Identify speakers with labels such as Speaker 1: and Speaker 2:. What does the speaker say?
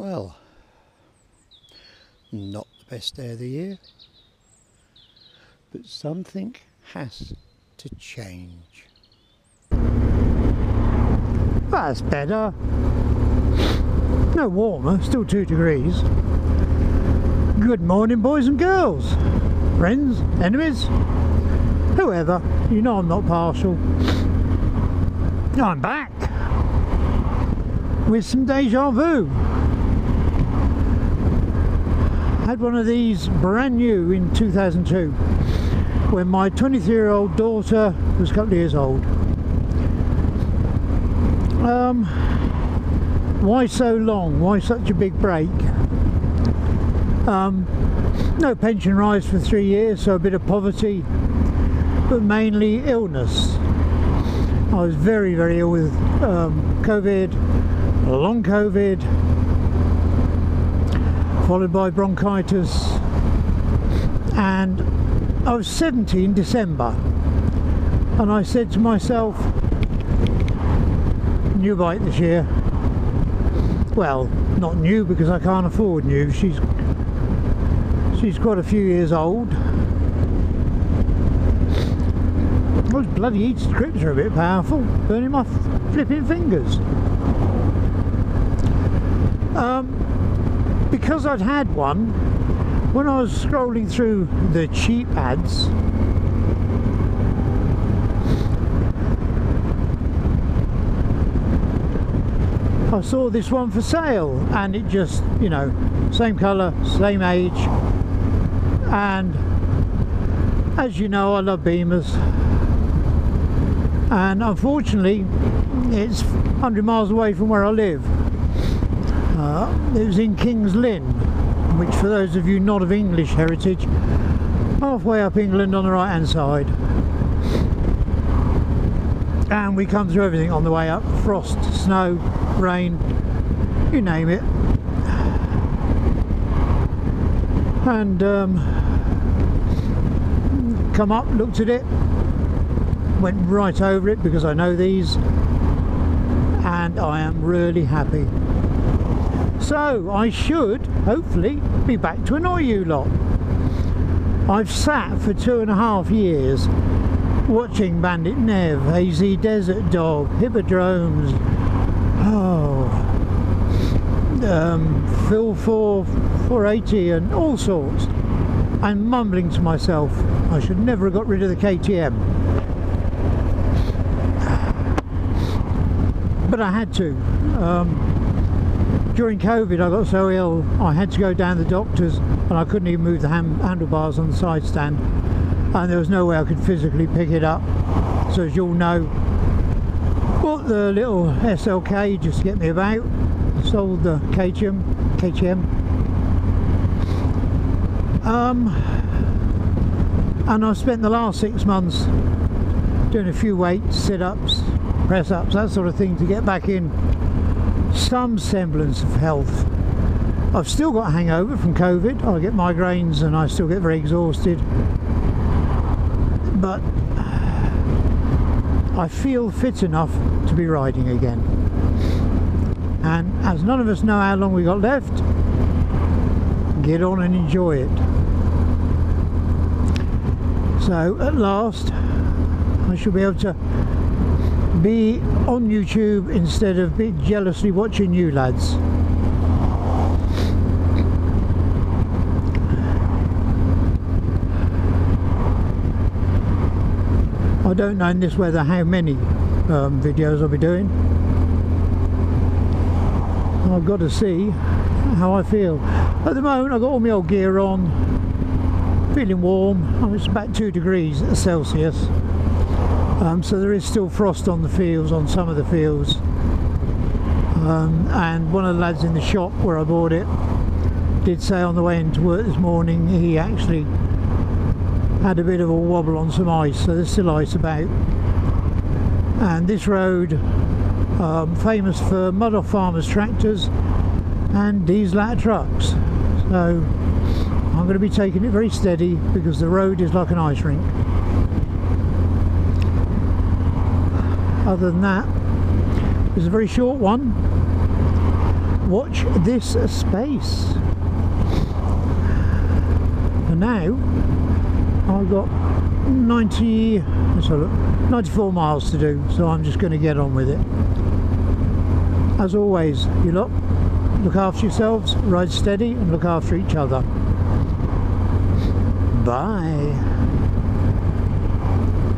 Speaker 1: Well, not the best day of the year, but something has to change.
Speaker 2: That's better. No warmer, still 2 degrees. Good morning, boys and girls, friends, enemies, whoever. You know I'm not partial. I'm back with some deja vu. Had one of these brand new in 2002 when my 23-year-old daughter was a couple of years old. Why so long? Why such a big break? No pension rise for 3 years, so a bit of poverty, but mainly illness. I was very, very ill with COVID, long COVID, followed by bronchitis, and I was 70 in December, and I said to myself, new bike this year. Well, not new because I can't afford new. She's quite a few years old. Those bloody heat strips are a bit powerful, burning my flipping fingers. Because I'd had one, when I was scrolling through the cheap ads, I saw this one for sale, and it just, you know, same colour, same age, and as you know, I love Beamers, and unfortunately it's 100 miles away from where I live. It was in King's Lynn, which for those of you not of English heritage, halfway up England on the right hand side. And we come through everything on the way up: frost, snow, rain, you name it. And come up, looked at it, went right over it because I know these, and I am really happy. So I should hopefully be back to annoy you lot. I've sat for 2.5 years watching Bandit Nev, AZ Desert Dog, Hippodromes, Phil 480 and all sorts, and mumbling to myself, I should never have got rid of the KTM. But I had to. During COVID I got so ill I had to go down to the doctors, and I couldn't even move the handlebars on the side stand, and there was no way I could physically pick it up. So as you'll know, bought the little SLK just to get me about, sold the KTM. And I've spent the last 6 months doing a few weights, sit-ups, press-ups, that sort of thing, to get back in some semblance of health. I've still got a hangover from COVID. I get migraines and I still get very exhausted, but I feel fit enough to be riding again. And as none of us know how long we got left, get on and enjoy it. So at last I shall be able to be on YouTube instead of be jealously watching you lads. I don't know in this weather how many videos I'll be doing. I've got to see how I feel. At the moment I've got all my old gear on, feeling warm. It's about 2 degrees Celsius. So there is still frost on the fields, on some of the fields, and one of the lads in the shop where I bought it did say on the way into work this morning he actually had a bit of a wobble on some ice, so there's still ice about. And this road, famous for mud off farmers' tractors and diesel trucks, so I'm going to be taking it very steady because the road is like an ice rink. Other than that, it's a very short one. watch this space. And now I've got 94 miles to do, so I'm just going to get on with it. As always, you lot, look after yourselves, ride steady and look after each other. Bye.